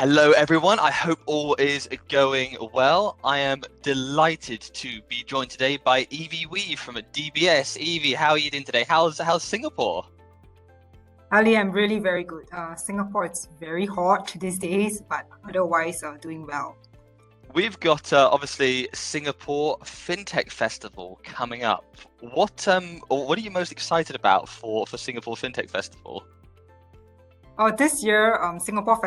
Hello, everyone. I hope all is going well. I am delighted to be joined today by Evy Wee from DBS. Evie, how are you doing today? How's Singapore? Ali, I'm really very good. Singapore, it's very hot these days, but otherwise doing well. We've got obviously Singapore Fintech Festival coming up. What are you most excited about for Singapore Fintech Festival? This year, Singapore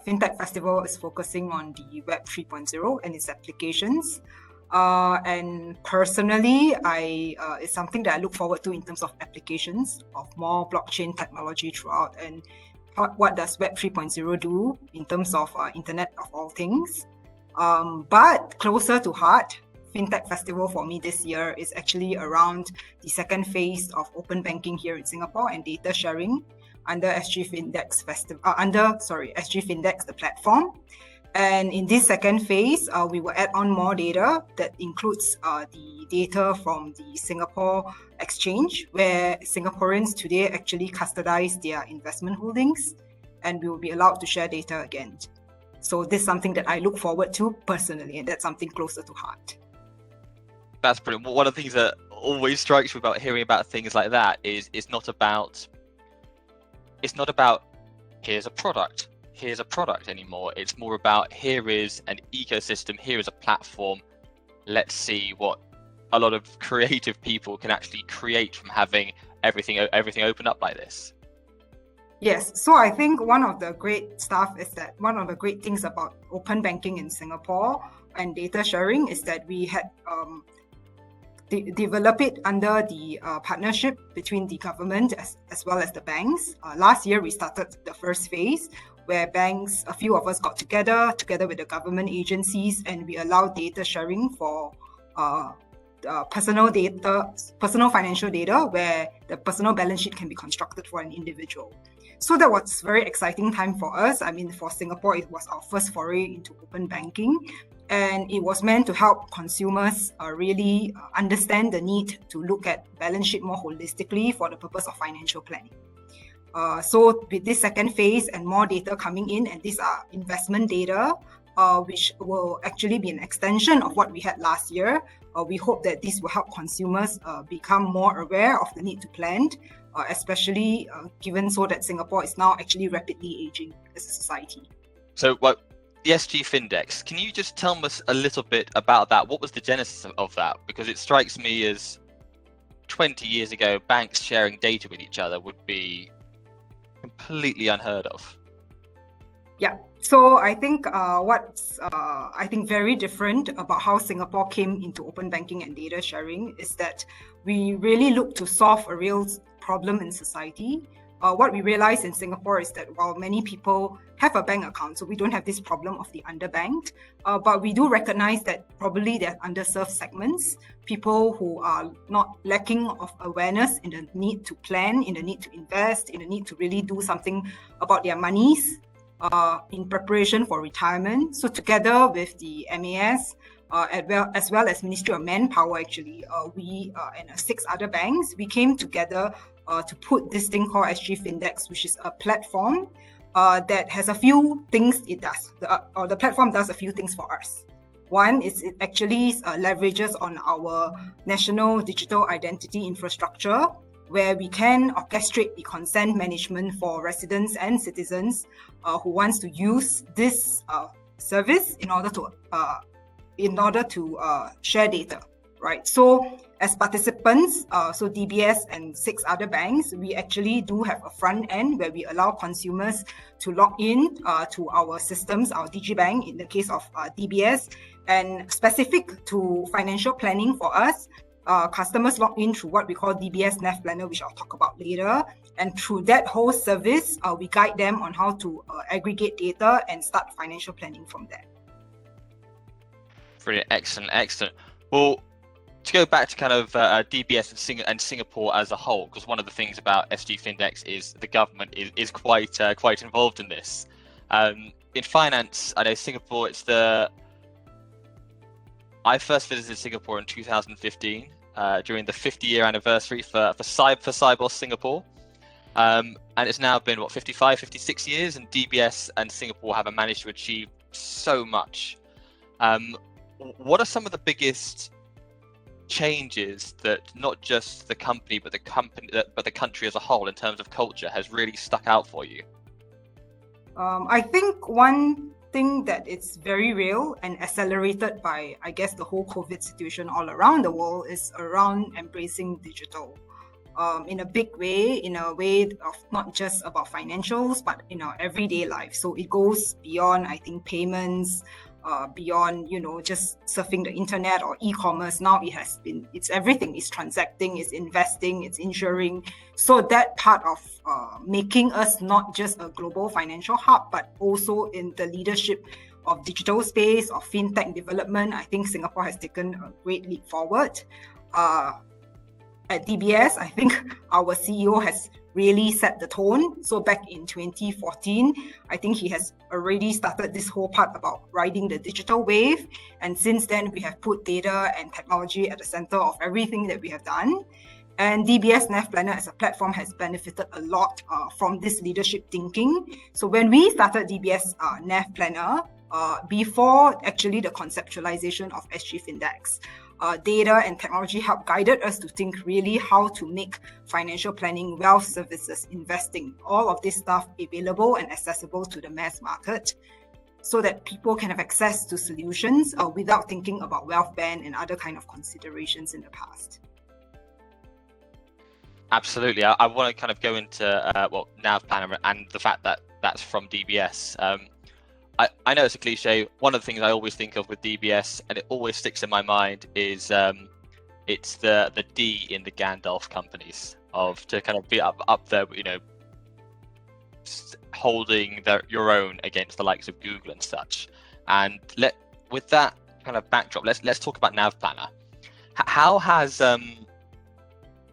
Fintech Festival is focusing on the Web 3.0 and its applications. And personally, it's something that I look forward to in terms of applications of more blockchain technology throughout. And what does Web 3.0 do in terms of Internet of all things? But closer to heart, Fintech Festival for me this year is actually around the second phase of open banking here in Singapore and data sharing under SGFindDex SGFindDex, the platform. And in this second phase, we will add on more data that includes the data from the Singapore Exchange, where Singaporeans today actually custodize their investment holdings, and we will be allowed to share data again. So this is something that I look forward to personally, and that's something closer to heart. That's brilliant. One of the things that always strikes me about hearing about things like that is it's not about here's a product anymore. It's more about here is an ecosystem, here is a platform. Let's see what a lot of creative people can actually create from having everything open up like this. Yes, so I think one of the great things about open banking in Singapore and data sharing is that we had develop it under the partnership between the government as well as the banks. Last year, we started the first phase where banks, a few of us got together with the government agencies, and we allowed data sharing for personal financial data, where the personal balance sheet can be constructed for an individual. So that was a very exciting time for us. I mean, for Singapore, it was our first foray into open banking. And it was meant to help consumers really understand the need to look at balance sheet more holistically for the purpose of financial planning. So with this second phase and more data coming in, and these are investment data, which will actually be an extension of what we had last year. We hope that this will help consumers become more aware of the need to plan, especially given so that Singapore is now actually rapidly aging as a society. So the SGFindDex, can you just tell us a little bit about that? What was the genesis of that? Because it strikes me as 20 years ago, banks sharing data with each other would be completely unheard of. Yeah, so I think what's very different about how Singapore came into open banking and data sharing is that we really look to solve a real problem in society. What we realize in Singapore is that while many people have a bank account, so we don't have this problem of the underbanked, but we do recognize that probably there are underserved segments, people who are not lacking of awareness in the need to plan, in the need to invest, in the need to really do something about their monies in preparation for retirement. So together with the MAS, as well as Ministry of Manpower, actually, we and 6 other banks, we came together to put this thing called SGFindDex, which is a platform that has a few things it does. The platform does a few things for us. One is it actually leverages on our national digital identity infrastructure, where we can orchestrate the consent management for residents and citizens who wants to use this service in order to share data, right? So as participants, so DBS and 6 other banks, we actually do have a front end where we allow consumers to log in to our systems, our DigiBank in the case of DBS, and specific to financial planning for us, customers log in through what we call DBS Nav Planner, which I'll talk about later. And through that whole service, we guide them on how to aggregate data and start financial planning from there. Brilliant, excellent. Well, to go back to kind of DBS and Singapore as a whole, because one of the things about SGFindDex is the government is quite involved in this. In finance, I know Singapore. I first visited Singapore in 2015 during the 50-year anniversary for Cyber Singapore, And it's now been, 55, 56 years, and DBS and Singapore have managed to achieve so much. What are some of the biggest changes that not just the company, but the country as a whole in terms of culture has really stuck out for you? I think one thing that it's very real and accelerated by, I guess, the whole COVID situation all around the world is around embracing digital. In a big way, in a way of not just about financials, but in our everyday life. So it goes beyond, I think, payments, beyond, just surfing the internet or e-commerce. Now it's everything. It's transacting, it's investing, it's insuring. So that part of making us not just a global financial hub, but also in the leadership of digital space, of fintech development, I think Singapore has taken a great leap forward. At DBS, I think our CEO has really set the tone. So back in 2014, I think he has already started this whole part about riding the digital wave. And since then, we have put data and technology at the center of everything that we have done. And DBS Nav Planner as a platform has benefited a lot from this leadership thinking. So when we started DBS Nav Planner, before actually the conceptualization of SGFindDex, data and technology helped guided us to think really how to make financial planning, wealth services, investing, all of this stuff available and accessible to the mass market so that people can have access to solutions without thinking about wealth ban and other kind of considerations in the past. Absolutely. I want to kind of go into Nav Planner and the fact that that's from DBS. I know it's a cliche. One of the things I always think of with DBS, and it always sticks in my mind, is it's the D in the Gandalf companies to kind of be up there, holding your own against the likes of Google and such. And with that kind of backdrop, let's talk about Nav Planner. How has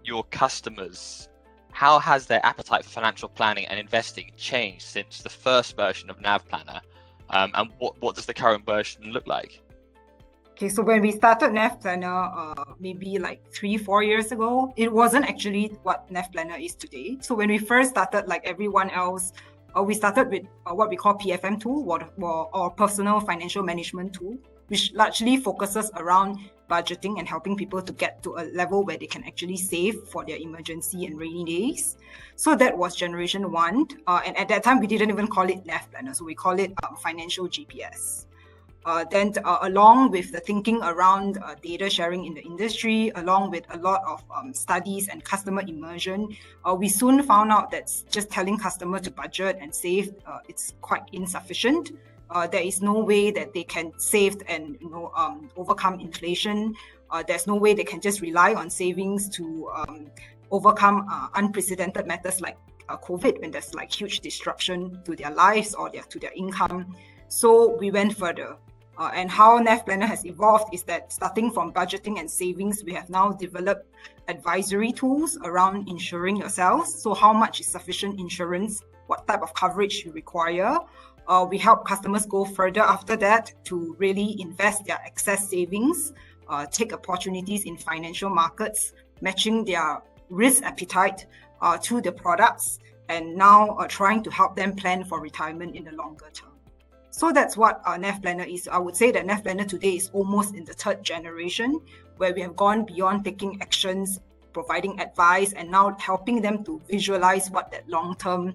your customers, how has their appetite for financial planning and investing changed since the first version of Nav Planner? And what does the current version look like? Okay, so when we started Nav Planner, maybe like 3-4 years ago, it wasn't actually what Nav Planner is today. So when we first started, like everyone else, we started with what we call PFM tool, or personal financial management tool, which largely focuses around budgeting and helping people to get to a level where they can actually save for their emergency and rainy days. So that was generation 1. And at that time, we didn't even call it Nav Planner. So we call it financial GPS. Then along with the thinking around data sharing in the industry, along with a lot of studies and customer immersion, we soon found out that just telling customers to budget and save, it's quite insufficient. There is no way that they can save and overcome inflation. There's no way they can just rely on savings to overcome unprecedented matters like COVID, when there's like huge disruption to their lives or to their income. So we went further. And how Nav Planner has evolved is that starting from budgeting and savings, we have now developed advisory tools around insuring yourselves. So how much is sufficient insurance? What type of coverage you require? We help customers go further after that to really invest their excess savings, take opportunities in financial markets, matching their risk appetite to the products, and now trying to help them plan for retirement in the longer term. So that's what Nav Planner is. I would say that Nav Planner today is almost in the 3rd generation, where we have gone beyond taking actions, providing advice, and now helping them to visualize what that long-term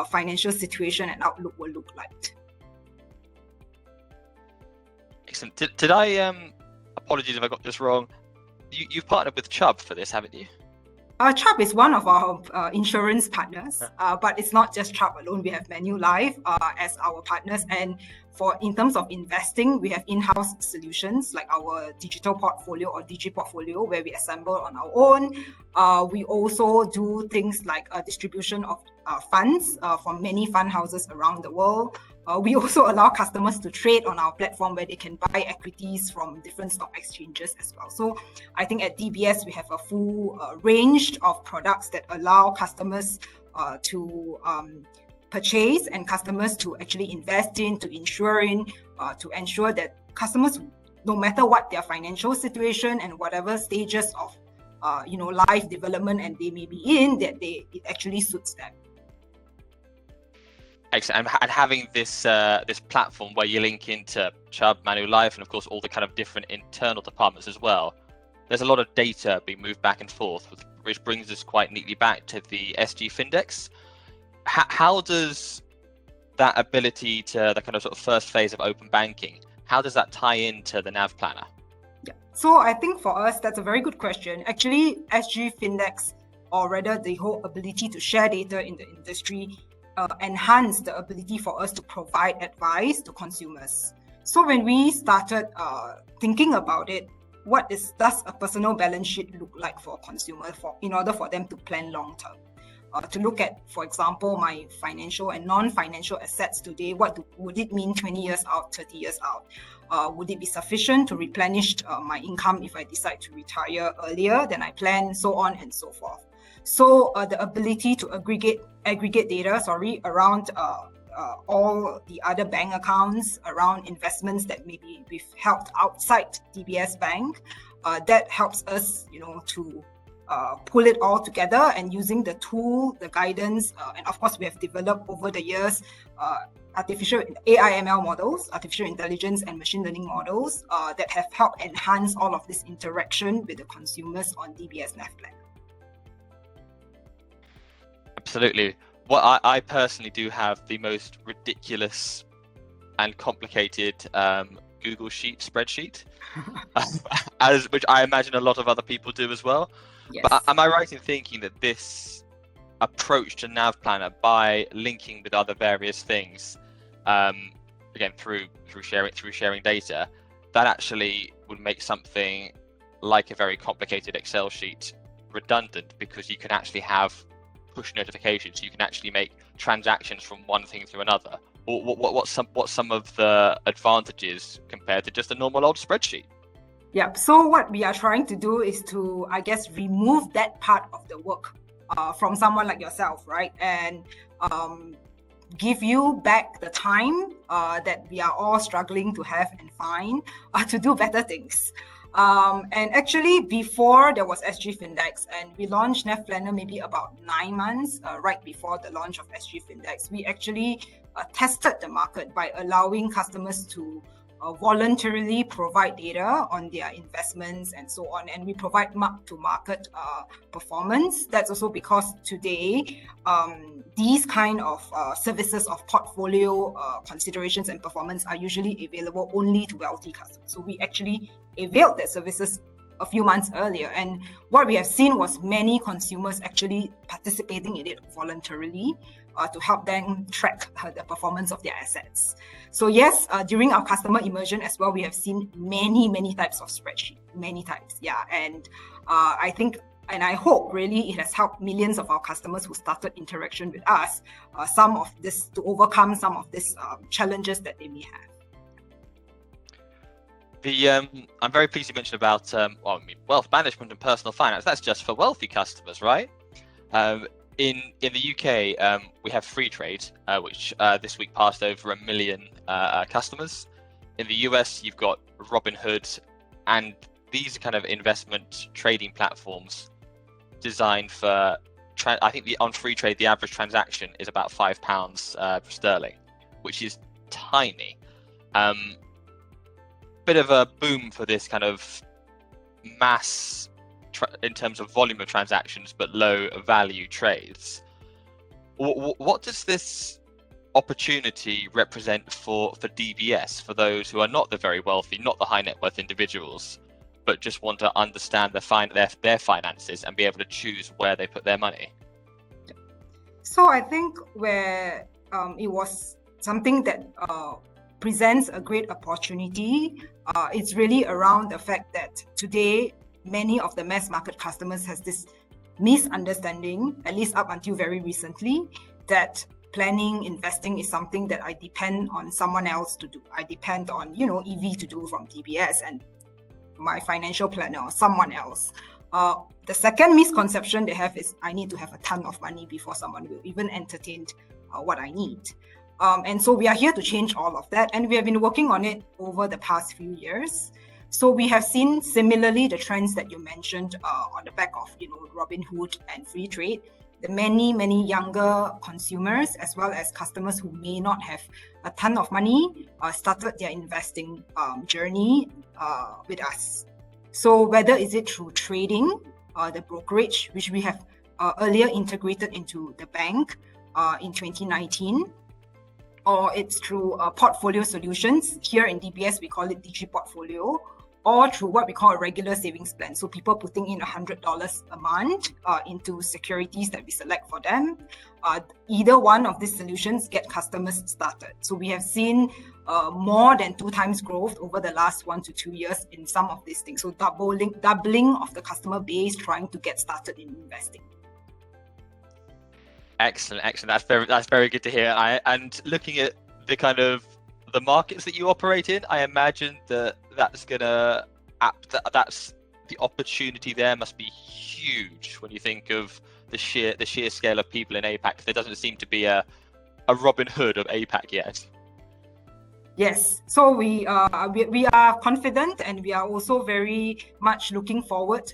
financial situation and outlook will look like. Excellent. Did I, apologies if I got this wrong, you've partnered with Chubb for this, haven't you? Chubb is one of our insurance partners, but it's not just Chubb alone. We have Manulife as our partners, and in terms of investing, we have in-house solutions like our digital portfolio or Digi portfolio, where we assemble on our own. We also do things like distribution of funds from many fund houses around the world. We also allow customers to trade on our platform, where they can buy equities from different stock exchanges as well. So I think at DBS, we have a full range of products that allow customers to purchase and customers to actually invest in, to insure in, to ensure that customers, no matter what their financial situation and whatever stages of life development and they may be in, that it actually suits them. Excellent. And having this platform where you link into Chubb, Manulife, and of course all the kind of different internal departments as well, there's a lot of data being moved back and forth, which brings us quite neatly back to the SGFindDex. How does that ability to the kind of sort of first phase of open banking, how does that tie into the Nav Planner? Yeah. So I think for us, that's a very good question. Actually, SGFindDex, or rather the whole ability to share data in the industry, enhance the ability for us to provide advice to consumers. So when we started thinking about it, does a personal balance sheet look like for a consumer in order for them to plan long term? To look at, for example, my financial and non-financial assets today, would it mean 20 years out, 30 years out? Would it be sufficient to replenish my income if I decide to retire earlier than I plan, so on and so forth. So the ability to aggregate data, around all the other bank accounts, around investments that maybe we've held outside DBS Bank, that helps us, to pull it all together, and using the tool, the guidance, and of course we have developed over the years artificial AI/ML models, artificial intelligence and machine learning models that have helped enhance all of this interaction with the consumers on DBS Nav Planner. Absolutely. Well, I personally do have the most ridiculous and complicated Google Sheet spreadsheet, which I imagine a lot of other people do as well. Yes. But am I right in thinking that this approach to Nav Planner, by linking with other various things, again through sharing data, that actually would make something like a very complicated Excel sheet redundant, because you can actually have push notifications, you can actually make transactions from one thing to another? Or what's some of the advantages compared to just a normal old spreadsheet? Yeah, so what we are trying to do is to, remove that part of the work from someone like yourself, right? And give you back the time that we are all struggling to have and find to do better things. And actually, before there was SGFindDex, and we launched Nav Planner maybe about 9 months right before the launch of SGFindDex, we actually tested the market by allowing customers to voluntarily provide data on their investments and so on, and we provide mark-to-market performance. That's also because today these kind of services of portfolio considerations and performance are usually available only to wealthy customers. So we actually availed their services a few months earlier, and what we have seen was many consumers actually participating in it voluntarily to help them track the performance of their assets. So yes, during our customer immersion as well, we have seen many types of spreadsheet, many types. Yeah, and I think, and I hope really it has helped millions of our customers who started interaction with us, to overcome some of these challenges that they may have. I'm very pleased you mentioned about wealth management and personal finance. That's just for wealthy customers, right? In the UK, we have free trade, which this week passed over 1 million customers. In the US, you've got Robinhood, and these kind of investment trading platforms designed for. I think on free trade, the average transaction is about £5 sterling, which is tiny. Bit of a boom for this kind of mass in terms of volume of transactions, but low value trades. What does this opportunity represent for DBS, for those who are not the very wealthy, not the high net worth individuals, but just want to understand their finances and be able to choose where they put their money? So I think where it was something that presents a great opportunity, it's really around the fact that today many of the mass market customers has this misunderstanding, at least up until very recently, that planning, investing is something that I depend on someone else to do. I depend on, Evy to do from DBS and my financial planner or someone else. The second misconception they have is I need to have a ton of money before someone will even entertain what I need. And so we are here to change all of that. And we have been working on it over the past few years. So we have seen similarly the trends that you mentioned on the back of Robinhood and free trade. The many younger consumers as well as customers who may not have a ton of money started their investing journey with us. So whether is it through trading, the brokerage, which we have earlier integrated into the bank in 2019, or it's through portfolio solutions. Here in DBS, we call it Digi Portfolio, or through what we call a regular savings plan. So people putting in $100 a month into securities that we select for them. Either one of these solutions get customers started. So we have seen more than 2 times growth over the last 1 to 2 years in some of these things. So doubling of the customer base trying to get started in investing. Excellent. That's very good to hear. And looking at the kind of the markets that you operate in, I imagine that's the opportunity there must be huge when you think of the sheer scale of people in APAC. There doesn't seem to be a Robin Hood of APAC yet. Yes, so we are confident, and we are also very much looking forward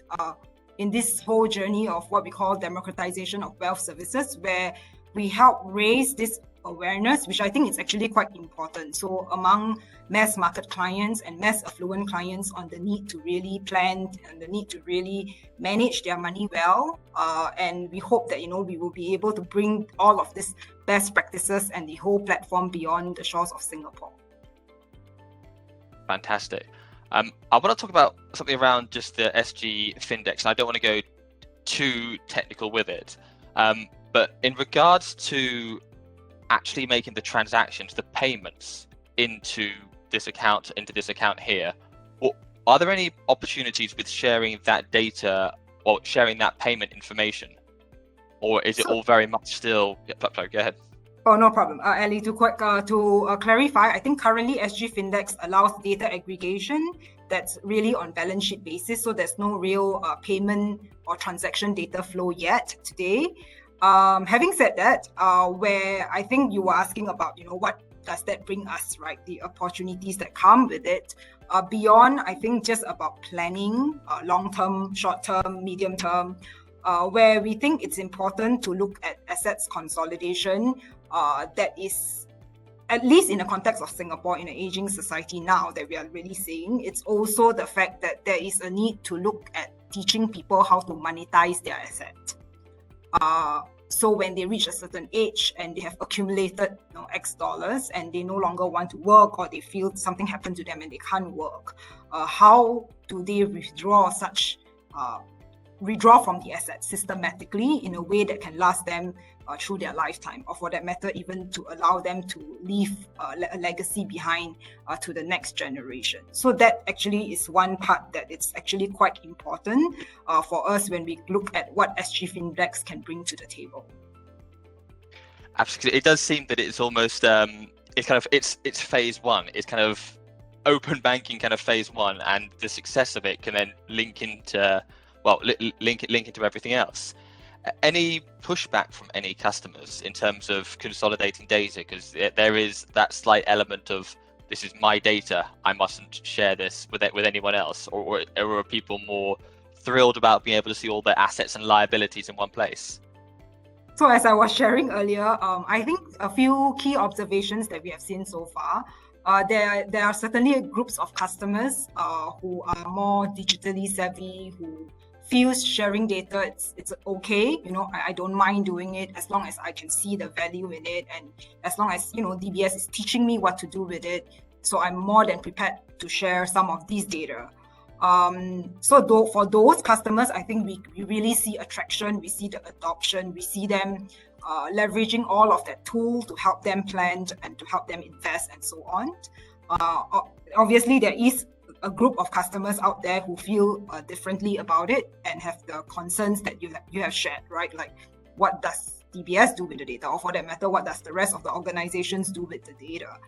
in this whole journey of what we call democratization of wealth services, where we help raise this awareness, which I think is actually quite important. So among mass market clients and mass affluent clients, on the need to really plan and the need to really manage their money well. And we hope that, we will be able to bring all of these best practices and the whole platform beyond the shores of Singapore. Fantastic. I want to talk about something around just the SGFindDex, and I don't want to go too technical with it. But in regards to actually making the transactions, the payments into this account here, are there any opportunities with sharing that data or sharing that payment information, or is it all very much still? Yeah, go ahead. Oh, no problem. Ali, to clarify, I think currently SGFindDex allows data aggregation that's really on balance sheet basis. So there's no real payment or transaction data flow yet today. Having said that, where I think you were asking about, what does that bring us, right? The opportunities that come with it, beyond, I think, just about planning, long-term, short-term, medium-term, where we think it's important to look at assets consolidation that is, at least in the context of Singapore, in an aging society now that we are really seeing. It's also the fact that there is a need to look at teaching people how to monetize their asset. So when they reach a certain age and they have accumulated X dollars and they no longer want to work, or they feel something happened to them and they can't work, how do they withdraw from the asset systematically in a way that can last them through their lifetime, or for that matter, even to allow them to leave a legacy behind to the next generation. So that actually is one part that it's actually quite important for us when we look at what SGFindDex can bring to the table. Absolutely. It does seem that it's almost it's phase one. It's kind of open banking kind of phase one, and the success of it can then link into everything else. Any pushback from any customers in terms of consolidating data? Because there is that slight element of, this is my data, I mustn't share this with anyone else, or are people more thrilled about being able to see all their assets and liabilities in one place? So as I was sharing earlier, I think a few key observations that we have seen so far. There are certainly groups of customers who are more digitally savvy, who feels sharing data, it's okay. I don't mind doing it as long as I can see the value in it, and as long as DBS is teaching me what to do with it. So I'm more than prepared to share some of these data. For those customers, I think we really see attraction, we see the adoption, we see them leveraging all of that tool to help them plan and to help them invest and so on. Obviously, there is a group of customers out there who feel differently about it and have the concerns that you have shared, right? Like, what does DBS do with the data, or for that matter, what does the rest of the organizations do with the data?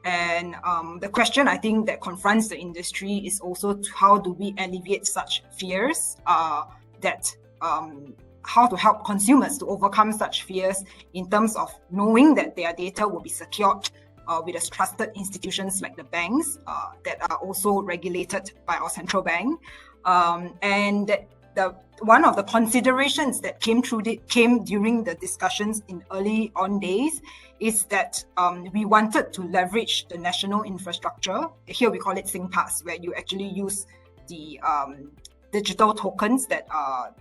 And the question I think that confronts the industry is also how do we alleviate such fears, how to help consumers to overcome such fears in terms of knowing that their data will be secured with the trusted institutions like the banks that are also regulated by our central bank. And one of the considerations that came during the discussions in early on days is that we wanted to leverage the national infrastructure. Here we call it SingPass, where you actually use the digital tokens that are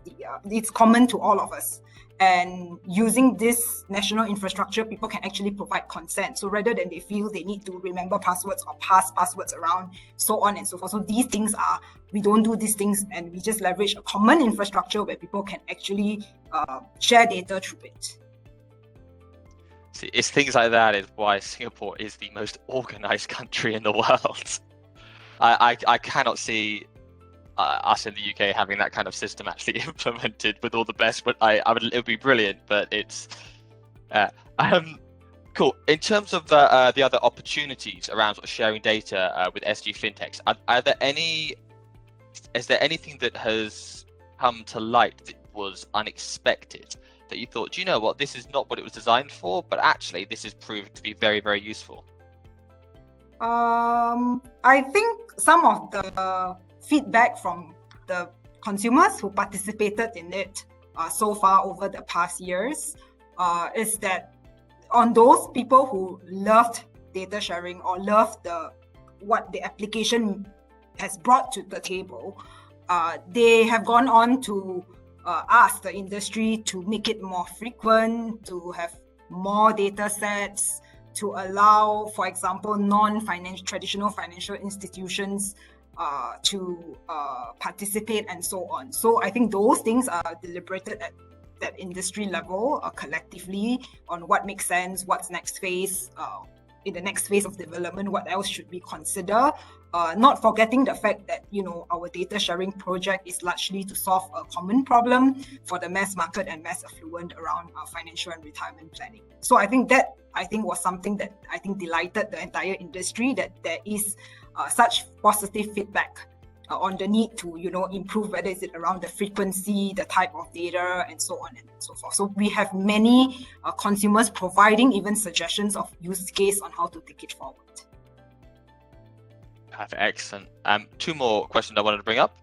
it's common to all of us. And using this national infrastructure, people can actually provide consent. So rather than they feel they need to remember passwords or pass passwords around, so on and so forth. So these things we don't do these things, and we just leverage a common infrastructure where people can actually share data through it. See, it's things like that is why Singapore is the most organized country in the world. I cannot see us in the UK having that kind of system actually implemented with all the best, but it would be brilliant. But it's cool. In terms of the other opportunities around sort of sharing data with SGFindDex, is there anything that has come to light that was unexpected that you thought, do you know what, this is not what it was designed for, but actually this has proved to be very, very useful? I think some of the feedback from the consumers who participated in it so far over the past years is that on those people who loved data sharing or loved what the application has brought to the table, they have gone on to ask the industry to make it more frequent, to have more data sets, to allow, for example, traditional financial institutions to participate and so on. So I think those things are deliberated at that industry level collectively on what makes sense, what's next phase, in the next phase of development, what else should we consider? Not forgetting the fact that, our data sharing project is largely to solve a common problem for the mass market and mass affluent around financial and retirement planning. So I think was something that I think delighted the entire industry, that there is such positive feedback on the need to, improve, whether it's around the frequency, the type of data, and so on and so forth. So we have many consumers providing even suggestions of use case on how to take it forward. Perfect, excellent. Two more questions I wanted to bring up.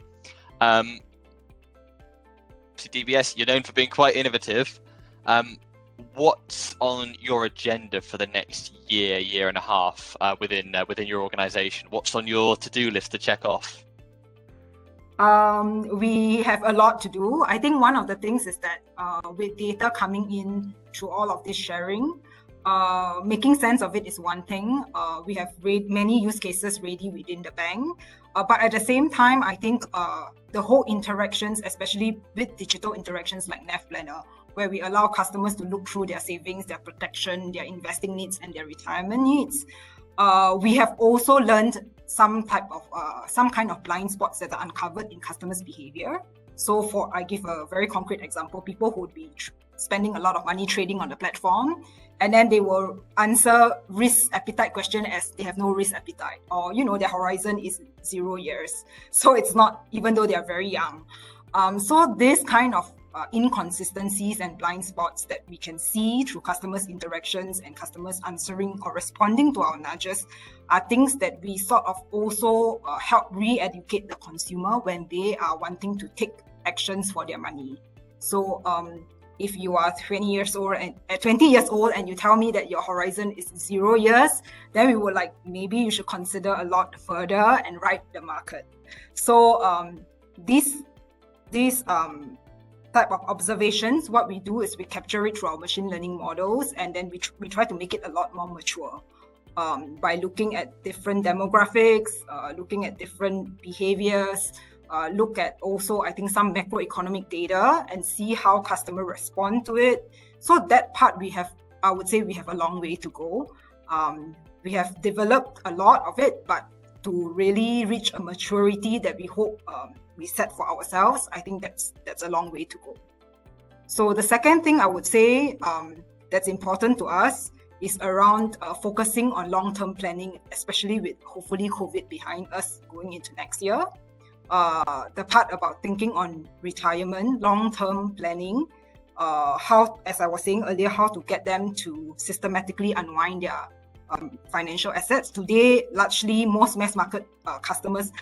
DBS, you're known for being quite innovative. What's on your agenda for the next year and a half within your organization? What's on your to-do list to check off? We have a lot to do. I think one of the things is that with data coming in through all of this sharing, making sense of it is one thing. We have many use cases ready within the bank. But at the same time, I think the whole interactions, especially with digital interactions like Nav Planner, where we allow customers to look through their savings, their protection, their investing needs, and their retirement needs. We have also learned some kind of blind spots that are uncovered in customers' behavior. So I give a very concrete example, people who would be spending a lot of money trading on the platform, and then they will answer risk appetite question as they have no risk appetite, or their horizon is 0 years. So it's not, even though they are very young. So this kind of inconsistencies and blind spots that we can see through customers' interactions and customers answering or responding to our nudges are things that we sort of also help re-educate the consumer when they are wanting to take actions for their money. So if you are 20 years old and you tell me that your horizon is 0 years, then we will maybe you should consider a lot further and ride the market. So these type of observations, what we do is we capture it through our machine learning models, and then we try to make it a lot more mature by looking at different demographics, looking at different behaviors, look at also, I think, some macroeconomic data and see how customers respond to it. So that part I would say we have a long way to go. We have developed a lot of it, but to really reach a maturity that we hope we set for ourselves, I think that's a long way to go. So the second thing I would say that's important to us is around focusing on long-term planning, especially with hopefully COVID behind us going into next year. The part about thinking on retirement, long-term planning, how, as I was saying earlier, how to get them to systematically unwind their financial assets. Today, largely most mass market customers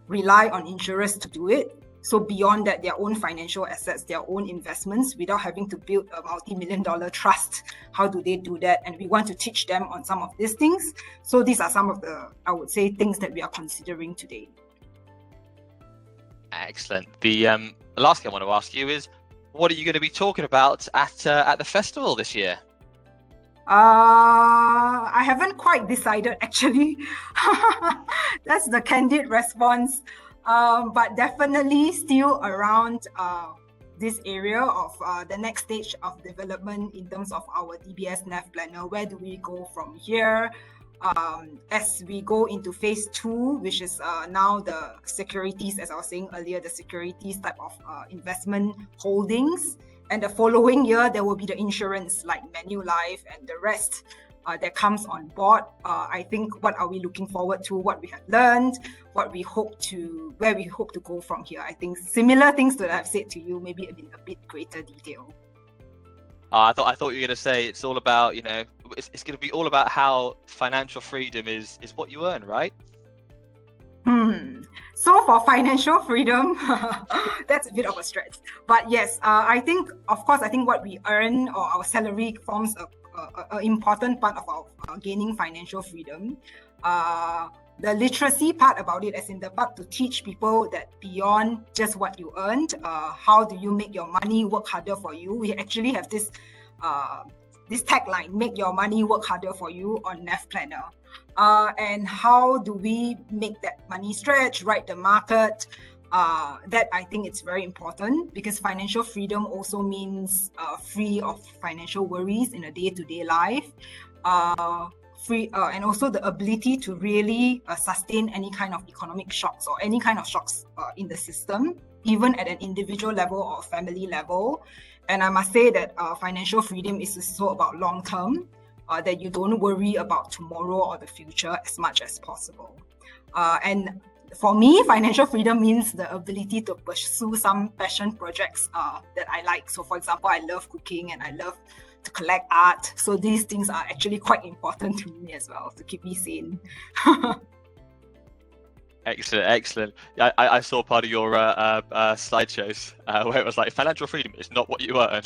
rely on insurers to do it. So beyond that, their own financial assets, their own investments, without having to build a multi-million-dollar trust, how do they do that? And we want to teach them on some of these things. So these are some of the, I would say, things that we are considering today. Excellent. The last thing I want to ask you is, what are you going to be talking about at the festival this year? I haven't quite decided, actually. That's the candid response. But definitely still around this area of the next stage of development in terms of our DBS Nav Planner. Where do we go from here? As we go into phase 2, which is now the securities, as I was saying earlier, the securities type of investment holdings. And the following year, there will be the insurance like Manulife and the rest that comes on board. I think what are we looking forward to, what we have learned, what we hope to, where we hope to go from here. I think similar things that I've said to you, maybe in a bit greater detail. I thought you were going to say it's all about, it's going to be all about how financial freedom is what you earn, right? So for financial freedom, that's a bit of a stretch. But yes, I think what we earn or our salary forms an important part of our gaining financial freedom. The literacy part about it, as in the part to teach people that beyond just what you earned, how do you make your money work harder for you? We actually have this tagline, make your money work harder for you on Nav Planner. And how do we make that money stretch, ride the market? That I think it's very important, because financial freedom also means free of financial worries in a day-to-day life. And also the ability to really sustain any kind of economic shocks or any kind of shocks in the system, even at an individual level or family level. And I must say that financial freedom is also about long term, that you don't worry about tomorrow or the future as much as possible. And for me, financial freedom means the ability to pursue some passion projects that I like. So for example, I love cooking and I love to collect art. So these things are actually quite important to me as well, to keep me sane. Excellent. I saw part of your slideshows where it was like, financial freedom is not what you earn.